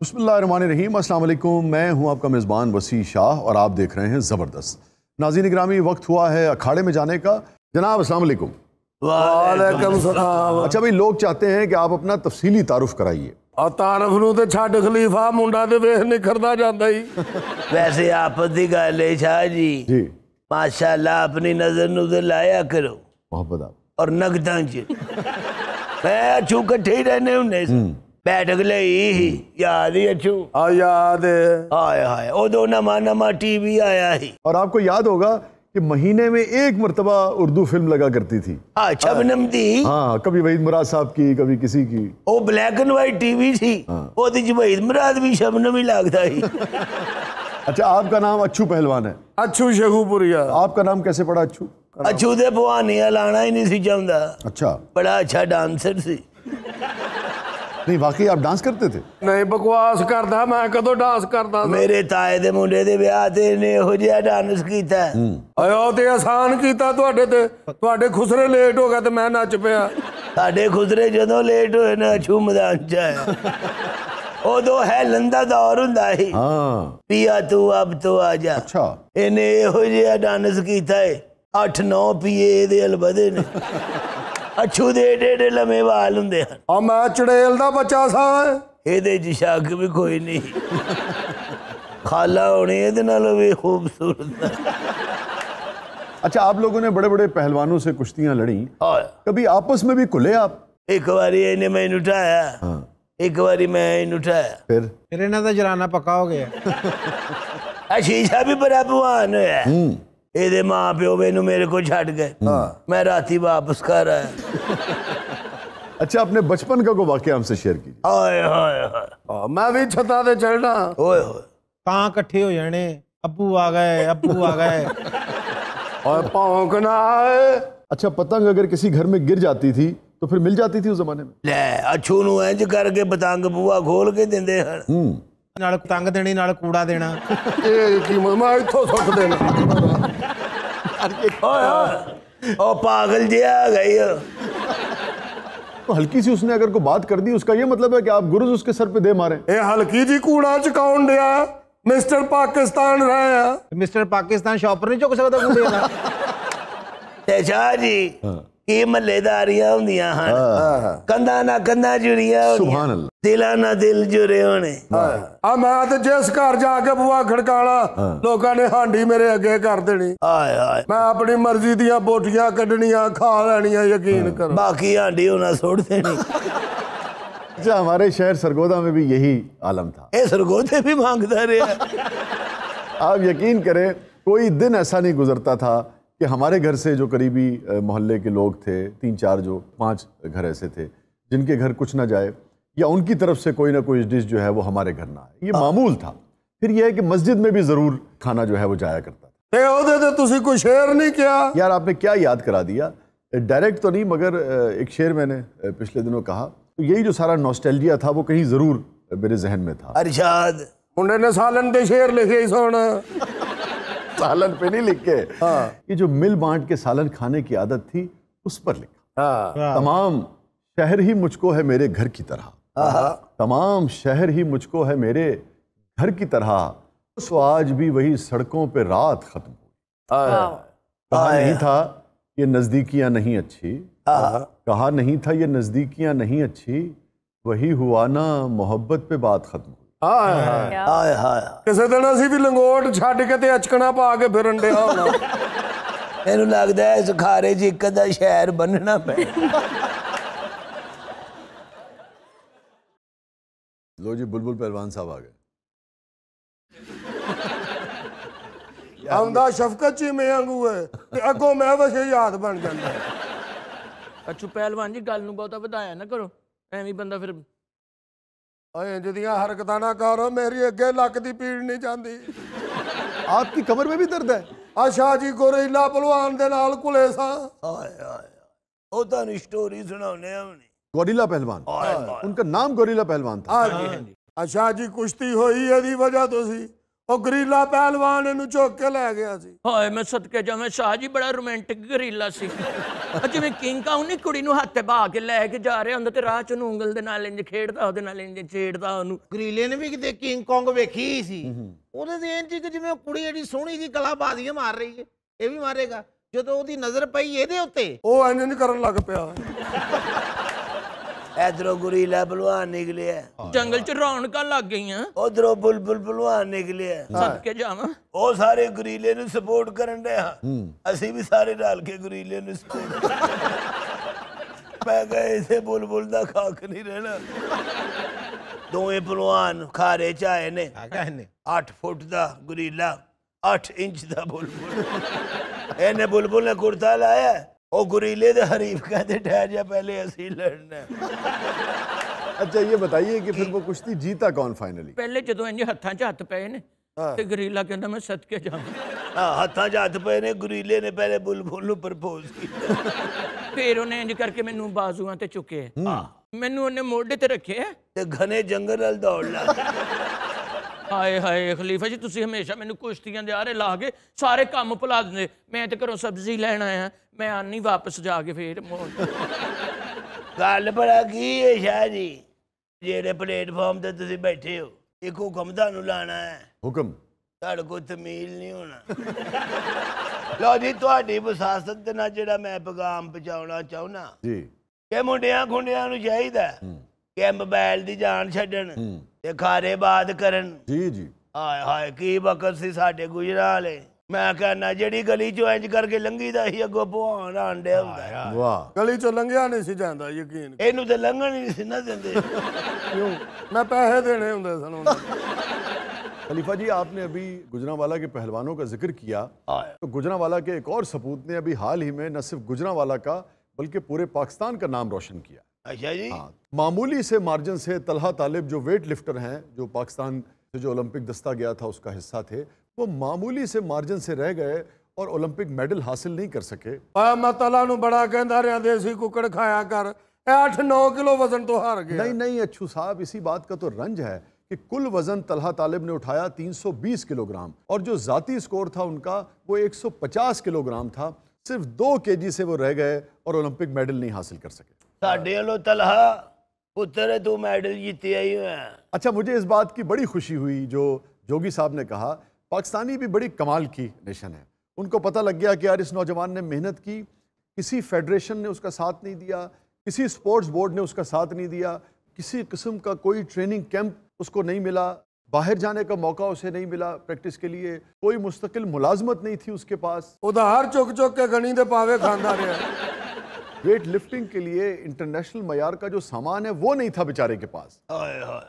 बिस्मिल्लाहिर्रहमानिर्रहीम, अस्सलाम वालेकुम। मैं हूं आपका मेज़बान वसी शाह और आप देख रहे हैं ज़बरदस्त। नाज़रीन इकरामी, वक्त हुआ है अखाड़े में जाने का। जनाब अस्सलाम वालेकुम। वालेकुम सलाम। अच्छा भाई, लोग चाहते हैं कि आप अपना तफसीली तारुफ कराइए। और तारफ नूं ते छड्ड खलीफा, मुंडा ते वेख निखरदा जांदा ही। वैसे आप दी गल है शाह जी, जी माशाल्लाह अपनी नजर नुजर लाया करो मोहब्बत आप। और नगदां च मैं अछू कट्ठे ही रहने हुन्ने बैठक लई ही याद ही अछू आ याद है। हाय हाय उदो नमा नमा टीवी आया ही। और आपको याद होगा कि महीने में एक मरतबा उर्दू फिल्म लगा करती थी। हाँ, शबनम दी। हाँ, कभी वहीद मुराद साहब की, कभी किसी की। वो ब्लैक एंड वाइट टीवी थी। वो दी वहीद मुराद भी शबनम ही लगता ही। अच्छा, आपका नाम अच्छू पहलवान है। अच्छू शेखुपुरिया। आपका नाम कैसे पड़ा अच्छू? अच्छू दे भवानिया लाना ही नहीं सी चाहता। अच्छा, बड़ा अच्छा डांसर सी। नहीं वाकई आप डांस करते थे? नहीं बकवास करदा, मैं कदों डांस करदा सा। मेरे ताए दे मुंडे दे ब्याह ते इन्हें हो जिहा डांस कीता। आयो ते आसान कीता तुहाडे ते, तुहाडे खुसरे लेट हो गए ते मैं नच पिया। साडे खुसरे जदों लेट होए ना अछू मैदान च आया। उदो है लंदा दौर हुंदा ही। हाँ। पिया तू अब तो आजा। अच्छा। इन्हें इहो जिहा डांस कीता है। 8-9 पिए दे अलबदे ने। अछू दे एडे लम्मे वाल हुंदे हन। आ मैं चड़ेल दा बच्चा सा। ਇਹਦੇ ਚ ਸ਼ੱਕ ਵੀ ਕੋਈ नहीं। खाला होनी ਇਹਦੇ ਨਾਲੋਂ भी खूबसूरत। अच्छा, आप लोगों ने बड़े बड़े पहलवानों से कुश्तियां लड़ी, हाँ, कभी आपस में भी खुले आप? एक बारी ਇਹਨੇ ਮੈਨੂੰ ਉਠਾਇਆ। हाँ। एक बारी मैं ਇਹਨੂੰ ਉਠਾਇਆ। फिर ਇਹਨਾਂ ਦਾ ਜਰਾਨਾ ਪੱਕਾ ਹੋ ਗਿਆ। ਆ ਸ਼ੀਸ਼ਾ ਵੀ ਬੜਾ ਭਵਾਨ ਹੋਇਆ। ਇਹਦੇ ਮਾਂ ਪਿਓ ਮੈਨੂੰ ਮੇਰੇ ਕੋਲ ਛੱਡ ਗਏ। मैं राती वापस घर आया। अच्छा, अपने बचपन का कोई वाकया हमसे शेयर कीजिए। हाय हाय हाय। मैं भी छता ते चढ़ना। ओए होए। ਤਾਂ ਇਕੱਠੇ ਹੋ ਜਾਣੇ, ਅੱਬੂ ਆ ਗਏ, ਅੱਬੂ ਆ गए। और भौंकना है। अच्छा, पतंग अगर किसी घर में गिर जाती थी तो फिर मिल जाती थी उस जमाने में? ਲੈ ਅਛੂ ਨੂੰ ਇੰਜ ਕਰਕੇ ਪਤੰਗ ਬੂਆ ਖੋਲ ਕੇ ਦਿੰਦੇ ਹਨ। ਨਾਲ ਪਤੰਗ ਦੇਣੀ, ਨਾਲ ਕੂੜਾ ਦੇਣਾ। ਇਹ ਕੀ ਮੈਂ ਇੱਥੋਂ ਸੁੱਟ ਦੇਣਾ। ओए ओए। ओ पागल जिया आ गई हो। तो हल्की सी उसने अगर कोई बात कर दी, उसका ये मतलब है कि आप गुरुज उसके सर पे दे मारे? ਇਹ ਹਲਕੀ ਜੀ ਕੂੜਾ ਚਕਾਉਣ ਡਿਆ। ਮਿਸਟਰ ਪਾਕਿस्तान ਰਹੇ ਆ। ਮਿਸਟਰ ਪਾਕਿस्तान ਸ਼ਾਪਰ ਨਹੀਂ ਚੁੱਕ ਸਕਦਾ ਕੂੜੇ ਦਾ। ਤੇ ਸ਼ਾਹ ਜੀ ਕੀ ਮਹੱਲੇਦਾਰੀਆਂ ਹੁੰਦੀਆਂ ਹਨ। ਕੰਧਾਂ ਨਾਲ ਕੰਧਾਂ ਜੁੜੀਆਂ ਹੋਣੀਆਂ। सुभान अल्लाह। ਦਿਲਾਂ ਨਾਲ ਦਿਲ ਜੁੜੇ ਹੋਣੇ। ਆ ਮੈਂ ਤੇ ਜਿਸ ਘਰ ਜਾ ਕੇ ਬੂਆ ਖੜਕਾਣਾ, ਲੋਕਾਂ ਨੇ ਹਾਂਡੀ ਮੇਰੇ ਅੱਗੇ ਕਰ ਦੇਣੀ। ਹਾਏ ਹਾਏ। ਮੈਂ ਆਪਣੀ ਮਰਜ਼ੀ ਦੀਆਂ ਬੋਟੀਆਂ ਕੱਢਣੀਆਂ, ਖਾ ਲੈਣੀਆਂ, ਯਕੀਨ ਕਰੋ। ਬਾਕੀ ਹਾਂਡੀ ਹੋਣਾ ਸੁੱਟ ਦੇਣੀ। अच्छा, हमारे शहर सरगोदा में भी यही आलम था। ਇਹ सरगोदे भी मांगता रहा। आप यकीन करें, कोई दिन ऐसा नहीं गुजरता था कि हमारे घर से जो करीबी मोहल्ले के लोग थे, 3-4 जो 5 घर ऐसे थे जिनके घर कुछ ना जाए, या उनकी तरफ से कोई ना कोई डिश जो है वो हमारे घर ना आए। ये मामूल था। फिर यह है कि मस्जिद में भी ज़रूर खाना जो है वो जाया करता था। ਤੇ ਉਹਦੇ ਤੇ ਤੁਸੀਂ ਕੋਈ ਸ਼ੇਰ नहीं किया? यार आपने क्या याद करा दिया। डायरेक्ट तो नहीं, मगर एक शेर मैंने पिछले दिनों कहा, तो यही जो सारा नॉस्टैल्जिया था वो कहीं ज़रूर मेरे जहन में था। अरशाद ਮੁੰਡੇ ਨੇ ਸਾਲਨ ਤੇ ਸ਼ੇਰ ਲਿਖੇ ਹੀ ਸੁਣ। सालन पे नहीं लिख के, ये जो मिल बांट के सालन खाने की आदत थी उस पर लिखा। तमाम शहर ही मुझको है मेरे घर की तरह, तमाम शहर ही मुझको है मेरे घर की तरह, तो आज भी वही सड़कों पे रात खत्म हुई। कहा नहीं था ये नजदीकियां नहीं अच्छी, कहा नहीं था ये नजदीकियां नहीं अच्छी, वही हुआ ना मोहब्बत पे बात खत्म हुई। हाय हाय। ਕਿਸੇ ਦਿਨ ਅਸੀਂ ਵੀ ਲੰਗੋਟ ਛੱਡ ਕੇ ਤੇ ਅਚਕਣਾ ਪਾ ਕੇ ਫਿਰਨ ਡਿਆ ਹੋਣਾ। ਇਹਨੂੰ ਲੱਗਦਾ ਹੈ ਇਸ ਖਾਰੇ 'ਚ ਇੱਕ ਅੱਧਾ ਸ਼ਹਿਰ ਬੰਨਣਾ ਪੈਣਾ। लो जी, बुलबुल पहलवान साहब आ गए। ਆਉਂਦਾ ਸ਼ਫਕਤ ਚੀਮੇ ਵਾਂਗੂ ਹੈ ਤੇ ਅੱਗੋਂ ਮੈਂ ਵਸੇ ਯਾਦ ਬਣ ਜਾਂਦਾ। ਅੱਛੂ ਪਹਿਲਵਾਨ ਜੀ, ਗੱਲ ਨੂੰ ਬਹੁਤਾ ਵਧਾਇਆ ਨਾ ਕਰੋ, ਐਵੇਂ ਬੰਦਾ ਫਿਰ। ਓਏ ਇੰਜ ਦੀਆਂ ਹਰਕਤਾਂ ਨਾ ਕਰੋ, ਮੇਰੀ ਅੱਗੇ ਲੱਕ ਦੀ ਪੀੜ ਨਹੀਂ ਜਾਂਦੀ। आपकी कमर में भी दर्द है? ਆ ਸ਼ਾਹ ਜੀ ਗੋਰੀਲਾ ਪਹਿਲਵਾਨ ਦੇ ਨਾਲ ਕੁਲੇ ਸਾਂ। ਹਾਏ ਹਾਏ। ਉਹ ਤੁਹਾਨੂੰ ਸਟੋਰੀ ਸੁਣਾਉਣੇ ਆ ਹੁਣੇ। गोरिल्ला पहलवान, उनका नाम गोरिल्ला पहलवान था। ਆ ਸ਼ਾਹ ਜੀ ਕੁਸ਼ਤੀ ਹੋਈ ਇਹਦੀ ਵਜ੍ਹਾ ਤੋਂ ਸੀ। ਉਹ ਗਰੀਲਾ ਪਹਿਲਵਾਨ ਇਹਨੂੰ ਚੁੱਕ ਕੇ ਲੈ ਗਿਆ ਸੀ। ਹਾਏ ਮੈਂ ਸਦਕੇ ਜਾਵਾਂ, ਸ਼ਾਹ ਜੀ ਬੜਾ ਰੋਮਾਂਟਿਕ ਗਰੀਲਾ ਸੀ। ਜਿਵੇਂ ਕਿੰਗ ਕਾਉਂਗ ਨੀ ਕੁੜੀ ਨੂੰ ਹੱਥ ਤੇ ਬਾ ਕੇ ਲੈ ਕੇ ਜਾ ਰਿਹਾ ਹੁੰਦਾ ਤੇ ਰਾਹ ਚ ਉਹਨੂੰ ਉਂਗਲ ਦੇ ਨਾਲ ਇੰਜ ਖੇਡਦਾ, ਉਹਦੇ ਨਾਲ ਇੰਜ ਛੇੜਦਾ ਉਹਨੂੰ। ਗਰੀਲੇ ਨੇ ਵੀ ਕਿਤੇ ਕਿੰਗ ਕੌਂਗ ਵੇਖੀ ਸੀ, ਉਹਦੇ ਦੇ ਇੰਜ ਕਿ ਜਿਵੇਂ ਉਹ ਕੁੜੀ ਜਿਹੜੀ ਸੋਹਣੀ ਜੀ ਕਲਾਬਾਜ਼ੀਆਂ ਮਾਰ ਰਹੀ ਹੈ, ਇਹ ਵੀ ਮਾਰੇਗਾ। ਜਦੋਂ ਉਹਦੀ ਨਜ਼ਰ ਪਈ ਇਹਦੇ ਉੱਤੇ, ਉਹ ਇੰਜ ਨਹੀਂ ਕਰਨ ਲੱਗ ਪਿਆ। इधरों गुरीला पहलवान निकले जंगल च रौनकां लग गईयां, उधरों बुलबुल पहलवान निकले सदके जावां। ਉਹ ਸਾਰੇ ਗੁਰੀਲੇ ਨੂੰ ਸਪੋਰਟ ਕਰਨ ਦੇ ਹਾਂ, ਅਸੀਂ ਵੀ ਸਾਰੇ ਰਲ ਕੇ ਗੁਰੀਲੇ ਨੂੰ ਸਪੋਰਟ ਮੈਂ ਗਏ ਇਸੇ ਬੁਲਬੁਲ ਦਾ ਖਾਕ ਨਹੀਂ ਰਹਿਣਾ। ਦੋਵੇਂ ਪਹਿਲਵਾਨ ਖਾਰੇ ਚ ਆਏ ਨੇ। 8 ਫੁੱਟ ਦਾ ਗੁਰੀਲਾ, 8 ਇੰਚ ਦਾ ਬੁਲਬੁਲ। ਇਹਨੇ ਬੁਲਬੁਲ ਨੇ ਕੁਰਤਾ ਲਾਇਆ, ਉਹ ਗੁਰੀਲੇ ਦੇ ਹਰੀਫ कहते ठहर जा पहले ਅਸੀਂ लड़ना। अच्छा ये बताइए कि फिर वो कुश्ती जीता कौन फाइनली? पहले ਜਦੋਂ ਇੰਜ ਹੱਥਾਂ 'ਚ ਹੱਥ ਪਏ ਨੇ ਤੇ ਗਰੀਲਾ ਕਹਿੰਦਾ ਮੈਂ ਸਦਕੇ ਜਾਵਾਂ। ਹੱਥਾਂ 'ਚ ਹੱਥ ਪਏ ਨੇ, ਗੁਰੀਲੇ ਨੇ ਪਹਿਲੇ ਬੁਲਬੁਲ ਨੂੰ ਪ੍ਰਪੋਜ਼ ਕੀਤਾ। ਫਿਰ ਉਹਨੇ ਇੰਜ ਕਰਕੇ ਮੈਨੂੰ ਬਾਜ਼ੂਆਂ ਤੇ ਚੁੱਕਿਆ, ਮੈਨੂੰ ਉਹਨੇ ਮੋਢੇ ਤੇ ਰੱਖਿਆ ਤੇ ਘਨੇ ਜੰਗਲ ਨਾਲ ਦੌੜ ਲਾ। ਹਾਏ ਹਾਏ ਖਲੀਫਾ ਜੀ, ਤੁਸੀਂ ਹਮੇਸ਼ਾ ਮੈਨੂੰ ਕੁਸ਼ਤੀਆਂ ਦੇ ਆਰੇ ਲਾ ਕੇ ਸਾਰੇ ਕੰਮ ਭੁਲਾ ਦਿੰਦੇ। ਮੈਂ ਤੇ ਘਰੋਂ ਸਬਜ਼ੀ ਲੈਣ ਆਇਆ, ਮੈਂ ਆਨੀ ਵਾਪਸ ਜਾ ਕੇ ਫੇਰ ਗੱਲ ਬੜਾ ਕੀ ਹੈ ਸ਼ਾਹ ਜੀ, ਜਿਹੜੇ ਪਲੇਟਫਾਰਮ ਤੇ ਤੁਸੀਂ ਬੈਠੇ ਹੋ, ਇੱਕ ਹੁਕਮ ਤੁਹਾਨੂੰ ਲਾਣਾ ਹੈ। हुक्म? ਤੁਹਾਡੇ ਕੋਲ ਤਮੀਲ ਨਹੀਂ ਹੋਣਾ। ਲਓ ਜੀ, ਤੁਹਾਡੀ ਵਿਸਾਸਤ ਦੇ ਨਾਲ ਜਿਹੜਾ ਮੈਂ ਪੈਗਾਮ ਪਹੁੰਚਾਉਣਾ ਚਾਹੁੰਦਾ जी ਕਿ ਮੁੰਡਿਆਂ ਖੁੰਡਿਆਂ ਨੂੰ ਚਾਹੀਦਾ ਕਿ ਮੋਬਾਈਲ ਦੀ ਜਾਨ ਛੱਡਣ ਤੇ ਖਾਰੇ ਬਾਤ ਕਰਨ। जी जी ਹਾਏ ਹਾਏ ਕੀ ਵਕਤ ਸੀ ਸਾਡੇ ਗੁਜਰਾਂ ਵਾਲੇ। ਮੈਂ ਕਹਿੰਦਾ ਜਿਹੜੀ ਗਲੀ ਚੋਂ ਇੰਜ ਕਰਕੇ ਲੰਘੀ ਦਾ ਸੀ, ਅੱਗੋਂ ਭਵਾਨ ਆਂਡਿਆ ਹੁੰਦਾ। वाह। ਗਲੀ ਚੋਂ ਲੰਘਿਆ ਨਹੀਂ ਸੀ ਜਾਂਦਾ, ਯਕੀਨ। ਇਹਨੂੰ ਤੇ ਲੰਘਣ ਹੀ ਨਹੀਂ ਸੀ ਨਾ ਦਿੰਦੇ। ਕਿਉਂ? ਮੈਂ ਪੈਸੇ ਦੇਣੇ ਹੁੰਦੇ ਸਨ ਉਹਨਾਂ ਨੂੰ। खलीफा जी, आपने अभी गुजरांवाला के पहलवानों का जिक्र किया, तो गुजरांवाला के एक और सपूत ने अभी हाल ही में न सिर्फ गुजरांवाला का बल्कि पूरे पाकिस्तान का नाम रोशन किया। अच्छा जी। हाँ, मामूली से मार्जिन से तलहा तालिब जो वेट लिफ्टर हैं, जो पाकिस्तान से जो ओलंपिक दस्ता गया था उसका हिस्सा थे, वो मामूली से मार्जिन से रह गए और ओलंपिक मेडल हासिल नहीं कर सके। मैं तला नूं बड़ा कहंदा रहा देसी कुकड़ खाया कर, 8-9 किलो वजन तो हार गया। नहीं अच्छू साहब, इसी बात का तो रंज है कि कुल वजन तलहा तालिब ने उठाया 320 किलोग्राम और जो जाती स्कोर था उनका वो 150 किलोग्राम था। सिर्फ 2 केजी से वो रह गए और ओलंपिक मेडल नहीं हासिल कर सके। साढ़े वालों तलहा पुत्र तू मेडल जीते आई है। अच्छा, मुझे इस बात की बड़ी खुशी हुई जो जोगी साहब ने कहा, पाकिस्तानी भी बड़ी कमाल की नेशन है। उनको पता लग गया कि यार इस नौजवान ने मेहनत की, किसी फेडरेशन ने उसका साथ नहीं दिया, किसी स्पोर्ट्स बोर्ड ने उसका साथ नहीं दिया, किसी किस्म का कोई ट्रेनिंग कैंप उसको नहीं मिला, बाहर जाने का मौका उसे नहीं मिला प्रैक्टिस के लिए, कोई मुस्तकिल मुलाजमत नहीं थी उसके पास। उधार चुक चुक के गनी दे पावे खांदा रहा। वेट लिफ्टिंग के लिए इंटरनेशनल मयार का जो सामान है वो नहीं था बेचारे के पास।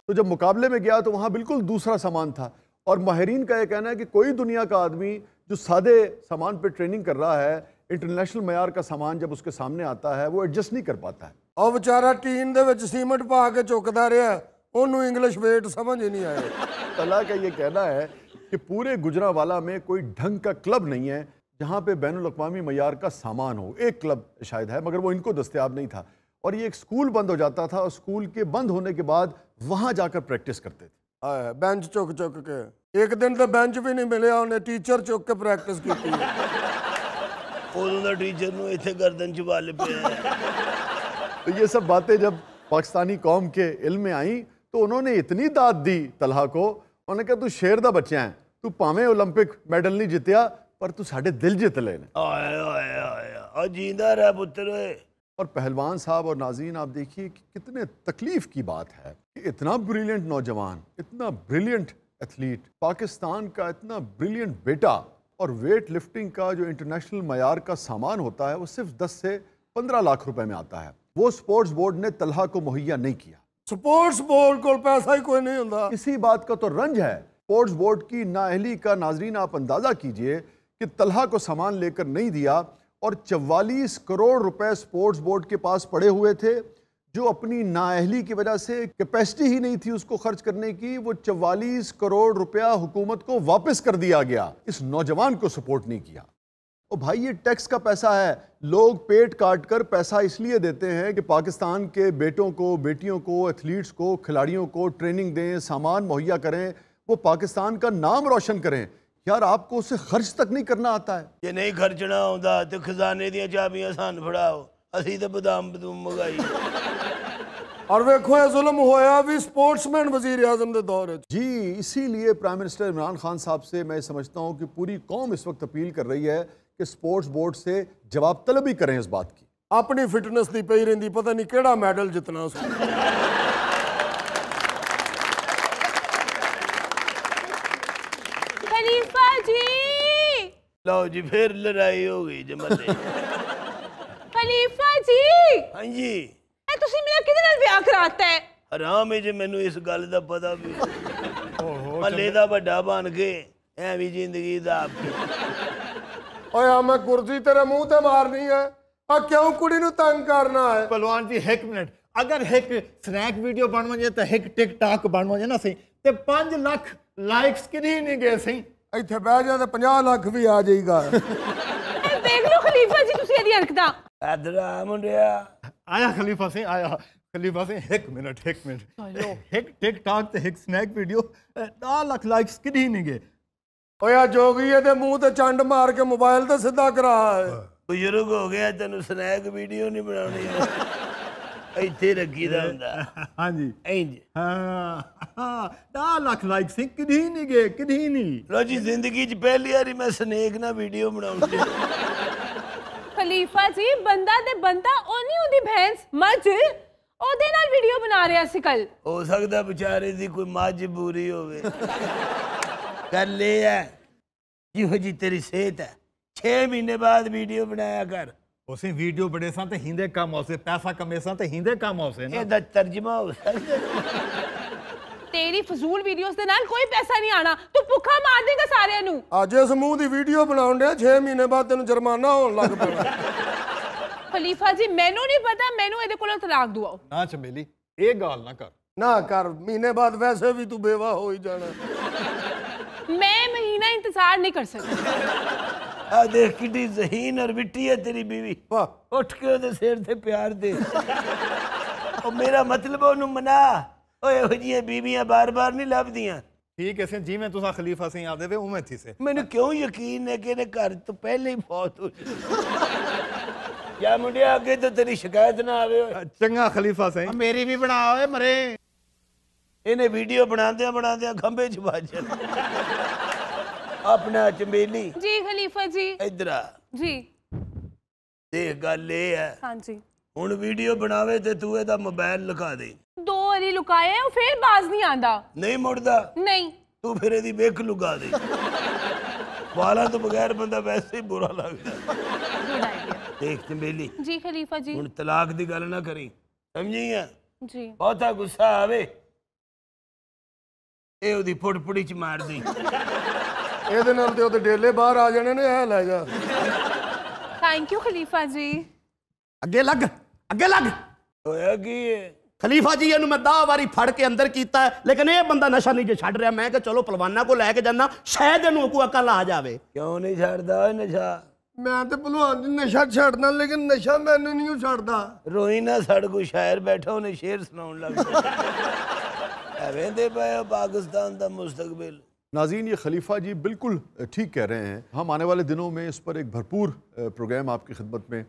तो जब मुकाबले में गया तो वहाँ बिल्कुल दूसरा सामान था। और माहिरीन का यह कहना है कि कोई दुनिया का आदमी जो सादे सामान पे ट्रेनिंग कर रहा है, इंटरनेशनल मयार का सामान जब उसके सामने आता है वो एडजस्ट नहीं कर पाता है। और बेचारा टीन दे विच सीमेंट पा के चुकदा रहा, उन्होंने इंग्लिश वेट समझ ही नहीं आया। तला का ये कहना है कि पूरे गुजरांवाला में कोई ढंग का क्लब नहीं है जहाँ पे बैनुल-अक़वामी मयार का सामान हो। एक क्लब शायद है, मगर वो इनको दस्तयाब नहीं था। और ये एक स्कूल बंद हो जाता था और स्कूल के बंद होने के बाद वहाँ जाकर प्रैक्टिस करते थे। बेंच चुक चुक के, एक दिन तो बेंच भी नहीं मिले, उन्हें टीचर चुक के प्रैक्टिस की। उन्होंने टीचर नूं इत्थे गर्दन च वाले पे। तो ये सब बातें जब पाकिस्तानी कौम के इल्म में आई तो उन्होंने इतनी दाद दी तलहा को, उन्होंने कहा तू शेर दा बच्चा है, तू भावें ओलंपिक मेडल नहीं जितया पर तू साढ़े दिल जित ले। जींदा रह पुत्र। और पहलवान साहब और नाज़रीन, आप देखिए कि कितने तकलीफ की बात है कि इतना ब्रिलियंट नौजवान, इतना ब्रिलियंट एथलीट, पाकिस्तान का इतना ब्रिलियंट बेटा, और वेट लिफ्टिंग का जो इंटरनेशनल मयार का सामान होता है वो सिर्फ 10 से 15 लाख रुपए में आता है। वो स्पोर्ट्स बोर्ड ने तलहा को मुहैया नहीं किया। स्पोर्ट्स बोर्ड को पैसा ही कोई नहीं होता। इसी बात का तो रंज है स्पोर्ट्स बोर्ड की नाअहली का। नाजरीन, आप अंदाजा कीजिए कि तलहा को सामान लेकर नहीं दिया और 44 करोड़ रुपए स्पोर्ट्स बोर्ड के पास पड़े हुए थे, जो अपनी नाअहली की वजह से कैपेसिटी ही नहीं थी उसको खर्च करने की। वो 44 करोड़ रुपया हुकूमत को वापस कर दिया गया। इस नौजवान को सपोर्ट नहीं किया। और भाई, ये टैक्स का पैसा है। लोग पेट काट कर पैसा इसलिए देते हैं कि पाकिस्तान के बेटों को, बेटियों को, एथलीट्स को, खिलाड़ियों को ट्रेनिंग दें, सामान मुहैया करें। वो पाकिस्तान का नाम रोशन करें, यार आपको उसे खर्च तक नहीं करना आता है। जे नहीं खर्चना आउंदा ते खजाने दी चाबियां सान फड़ाओ, असी ते बदाम बदूम मंगाई। और वेखो ये जुल्म होया भी स्पोर्ट्समैन वजीर आजम के दौर च। जी, इसीलिए प्राइम मिनिस्टर इमरान खान साहब से मैं समझता हूँ कि पूरी कौम इस वक्त अपील कर रही है कि स्पोर्ट्स बोर्ड से जवाब तलबी करें इस बात की। अपनी फिटनेस दी पई रहिंदी, पता नहीं केड़ा मेडल जितना उसको। खलीफा जी, लो जी फिर लड़ाई हो गई जमले। खलीफा जी, हाँ जी, ए तुसी मेरा किदे नाल ब्याह कराता है? हराम है जे मैनू इस गल दा पता भी। हले दा बड़ा बन के एवं जिंदगी दा आपकी। ओए मैं कुर्सी तेरे मुंह ते मारनी है, आ क्यों कुड़ी नु तंग करना है? पहलवान जी एक मिनट, अगर एक स्नैक वीडियो बन वजे तो एक टिकटॉक बन वजे ना सही ते 5 लाख लाइक्स किन्हीं नहीं गए सही। ਇੱਥੇ ਬਹਿ ਜਾ ਤੇ 50 ਲੱਖ ਵੀ ਆ ਜਾਏਗਾ। देख लो खलीफा जी, तुसी एदी हरकतां। अदरा मुंडिया आया खलीफा सिंह आया। खलीफा सिंह एक मिनट एक टिकटॉक ते एक स्नैक वीडियो 10 लाख लाइक्स किन्हीं नहीं गए। ਓਏ ਆ ਜੋਗੀਏ ਦੇ ਮੂੰਹ ਤੇ ਚੰਡ ਮਾਰ ਕੇ ਮੋਬਾਈਲ ਤੇ ਸਿੱਧਾ ਕਰਾ। बुजुर्ग हो गया, तेन स्नैक वीडियो नहीं बनानी। ਇੱਥੇ ਰੱਖੀ ਦਾ ਹੁੰਦਾ। हाँ जी, ਇੰਜ हाँ 10 लाख लाइक्स किन्हीं नहीं गए, किन्हीं नहीं। ਲੋ ਜੀ, ਜ਼ਿੰਦਗੀ 'ਚ ਪਹਿਲੀ ਵਾਰੀ ਮੈਂ ਸਨੇਕ ਨਾਲ ਵੀਡੀਓ ਬਣਾਉਂਦੀ। खलीफा जी, बंदा ते बंदा ओ नहीं हुंदी भैंस मज, ओदे नाल वीडियो बना रहा सी कल। ਹੋ ਸਕਦਾ ਵਿਚਾਰੇ ਦੀ ਕੋਈ ਮਜਬੂਰੀ ਹੋਵੇ। ਗੱਲ ਇਹ ਹੈ, ਜਿਹੋ ਜੀ ਤੇਰੀ ਸਿਹਤ ਹੈ, 6 ਮਹੀਨੇ ਬਾਅਦ ਵੀਡੀਓ ਬਣਾਇਆ ਕਰ। उसे वीडियो बड़े सा ते हिंदे कम होसे, पैसा कमे सा ते हिंदे कम होसे ना। ਇਹਦਾ ਤਰਜਮਾ ਹੋ ਸਕਦਾ। तेरी फजूल वीडियोस दे नाल कोई पैसा नहीं आना, तू भुखा मार देगा सारिਆਂ ਨੂੰ। ਅੱਜ ਇਸ ਮੂੰਹ ਦੀ ਵੀਡੀਓ ਬਣਾਉਣ ਡਿਆ 6 ਮਹੀਨੇ ਬਾਅਦ ਤੈਨੂੰ ਜੁਰਮਾਨਾ ਹੋਣ ਲੱਗ ਪੈਣਾ। खलीफा जी, मैनू नहीं पता, मैनू ਇਹਦੇ ਕੋਲੋਂ ਤਲਾਕ ਦਵਾਓ। ना चमेली ये गाल ना कर। ਨਾ ਕਰ, ਮਹੀਨੇ ਬਾਅਦ ਵੈਸੇ ਵੀ ਤੂੰ ਬੇਵਾ ਹੋ ਹੀ ਜਾਣਾ। मैं महीना इंतजार नहीं कर सकती। ਆ ਦੇਖ ਕਿੱਡੀ ਜ਼ਹੀਨ ਔਰ ਮਿੱਟੀ ਹੈ ਤੇਰੀ ਬੀਵੀ। ਵਾਹ, ਉੱਠ ਕੇ ਉਹਦੇ ਸਿਰ ਤੇ ਪਿਆਰ ਦੇ। ਉਹ ਮੇਰਾ ਮਤਲਬ ਉਹਨੂੰ ਮਨਾ। ਓਏ ਇਹੋ ਜਿਹੀਆਂ ਬੀਵੀਆਂ ਬਾਰ-ਬਾਰ ਨਹੀਂ ਲੱਭਦੀਆਂ। ठीक है से जी मैं तुसा खलीफा सिंह आदे वे उमें थी से। ਮੈਨੂੰ ਕਿਉਂ ਯਕੀਨ ਹੈ ਕਿ ਇਹਨੇ ਘਰ ਤੋਂ ਪਹਿਲੇ ਹੀ ਫੌਤ ਹੋ ਜਾਣੀ। ਯਾ ਮੁੰਡਿਆ, ਅੱਗੇ ਤੋਂ ਤੇਰੀ ਸ਼ਿਕਾਇਤ ਨਾ ਆਵੇ। ਓਏ चंगा खलीफा सिंह। मेरी भी बना ओए मरे। ਇਹਨੇ ਵੀਡੀਓ ਬਣਾਉਂਦਿਆਂ ਬਣਾਉਂਦਿਆਂ ਖੰਭੇ 'ਚ ਵੱਜ ਜਾਣਾ। ਆਪਣਾ ਚੰਬੇਲੀ जी खलीफा जी। ਇੱਧਰ ਆ जी ਦੇਖ, ਗੱਲ ਇਹ ਹੈ, हाँ जी। ਹੁਣ ਵੀਡੀਓ ਬਣਾਵੇ ਤੇ ਤੂੰ ਇਹਦਾ ਮੋਬਾਈਲ ਲੁਕਾ ਦੇ। 2 ਵਾਰੀ ਲੁਕਾਏ, ਉਹ ਫੇਰ ਬਾਜ਼ ਨਹੀਂ ਆਂਦਾ। ਨਹੀਂ ਮੁੜਦਾ ਨਹੀਂ। ਤੂੰ ਫਿਰ ਇਹਦੀ ਵੇਖ ਲੁਕਾ ਦੇ। ਵਾਲਾਂ ਤੋਂ ਬਗੈਰ ਬੰਦਾ ਵੈਸੇ ਹੀ ਬੁਰਾ ਲੱਗਦਾ। Good idea. ਦੇਖ ਚੰਬੇਲੀ, जी खलीफा जी। ਹੁਣ ਤਲਾਕ ਦੀ ਗੱਲ ਨਾ ਕਰੀ, ਸਮਝੀ ਆ? जी ਬਹੁਤਾ ਗੁੱਸਾ ਆਵੇ ਇਹ ਉਹਦੀ ਪੁੜਪੁੜੀ 'ਚ ਮਾਰ ਦੇ। ਇਹਦੇ ਨਾਲ ਤੇ ਉਹਦੇ ਡੇਲੇ ਬਾਹਰ ਆ ਜਾਣੇ ਨੇ। ਇਹ ਲੈ ਜਾ। थैंक यू खलीफा जी। ਅੱਗੇ ਲੱਗ, ਅੱਗੇ ਲੱਗ। ਹੋਇਆ ਕੀ ਹੈ? ਖਲੀਫਾ ਜੀ ਇਹਨੂੰ ਮੈਂ 10 ਵਾਰੀ ਫੜ ਕੇ ਅੰਦਰ ਕੀਤਾ ਹੈ, ਲੇਕਿਨ ਇਹ ਬੰਦਾ ਨਸ਼ਾ ਨਹੀਂ ਜੇ ਛੱਡ ਰਿਹਾ। ਮੈਂ ਕਿ ਚਲੋ ਪਹਿਲਵਾਨਾਂ ਕੋ ਲੈ ਕੇ ਜਾਣਾ, ਸ਼ਾਇਦ ਇਹਨੂੰ ਕੋਈ ਅਕਲ ਆ ਜਾਵੇ। ਕਿਉਂ ਨਹੀਂ ਛੱਡਦਾ ਓਏ ਨਸ਼ਾ? ਮੈਂ ਤੇ ਭਲਵਾਨ ਜੀ ਨਸ਼ਾ ਛੱਡਣਾ, ਲੇਕਿਨ ਨਸ਼ਾ ਮੈਨੂੰ ਨਹੀਂ ਛੱਡਦਾ। ਰੋਈ ਨਾ, ਸਾਡੇ ਕੋਲ ਸ਼ਾਇਰ ਬੈਠਾ, ਉਹਨੇ ਸ਼ੇਰ ਸੁਣਾਉਣ ਲੱਗ ਪਿਆ। ਐਵੇਂ ਦੇ ਪਏ ਹੋ पाकिस्तान ਦਾ मुस्तकबिल। नाज़रीन, ये खलीफा जी बिल्कुल ठीक कह रहे हैं। हम आने वाले दिनों में इस पर एक भरपूर प्रोग्राम आपकी खिदमत में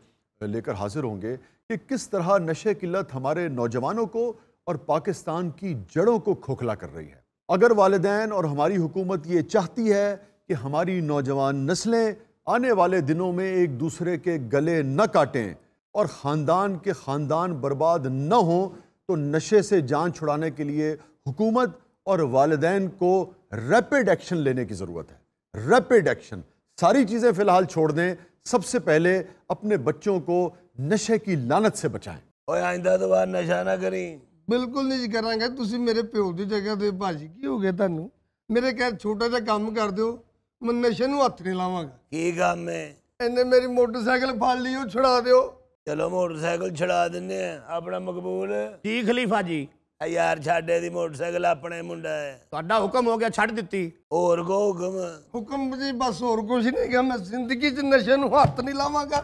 लेकर हाजिर होंगे कि किस तरह नशे की लत हमारे नौजवानों को और पाकिस्तान की जड़ों को खोखला कर रही है। अगर वालिदैन और हमारी हुकूमत ये चाहती है कि हमारी नौजवान नस्लें आने वाले दिनों में एक दूसरे के गले न काटें और ख़ानदान के ख़ानदान बर्बाद न हों, तो नशे से जान छुड़ाने के लिए हुकूमत और वालिदैन को रैपिड एक्शन लेने की ज़रूरत है। Rapid action. सारी चीज़ें फ़िलहाल छोड़ दें, सबसे पहले अपने बच्चों को नशे की लानत से बचाएं। ਓਏ ਆਇੰਦਾ ਤੋਂ ਬਾਅਦ ਨਸ਼ਾ ਨਾ ਕਰੀ। ਬਿਲਕੁਲ ਨਹੀਂ ਜੀ ਕਰਾਂਗੇ। ਤੁਸੀਂ ਮੇਰੇ ਪਿਓ ਦੀ ਜਗ੍ਹਾ ਤੇ ਭਾਜੀ ਕੀ ਹੋ ਗਿਆ ਤੁਹਾਨੂੰ? ਮੇਰੇ ਕਹਿ ਛੋਟਾ ਜਿਹਾ ਕੰਮ ਕਰ ਦਿਓ, ਮੈਂ ਨਸ਼ੇ ਨੂੰ ਹੱਥ ਨਹੀਂ ਲਾਵਾਂਗਾ। ਕੀ ਕੰਮ ਹੈ? ਇਹਨੇ ਮੇਰੀ ਮੋਟਰਸਾਈਕਲ ਫੜ ਲਈ, ਉਹ ਛੁਡਾ ਦਿਓ। ਚਲੋ ਮੋਟਰਸਾਈਕਲ ਛੁਡਾ ਦਿੰਦੇ ਆ, ਆਪਣਾ ਮਕਬੂਲ। ਜੀ ਖਲੀਫਾ ਜੀ, ਆ ਯਾਰ ਛਾੜੇ ਦੀ ਮੋਟਰਸਾਈਕਲ ਆਪਣੇ ਮੁੰਡਾ ਹੈ। ਤੁਹਾਡਾ ਹੁਕਮ ਹੋ ਗਿਆ, ਛੱਡ ਦਿੱਤੀ। ਹੋਰ ਕੋ ਹੁਕਮ? ਹੁਕਮ ਜੀ ਬਸ, ਹੋਰ ਕੁਝ ਨਹੀਂ ਹੈਗਾ। ਮੈਂ ਜ਼ਿੰਦਗੀ 'ਚ ਨਸ਼ੇ ਨੂੰ ਹੱਥ ਨਹੀਂ ਲਾਵਾਂਗਾ।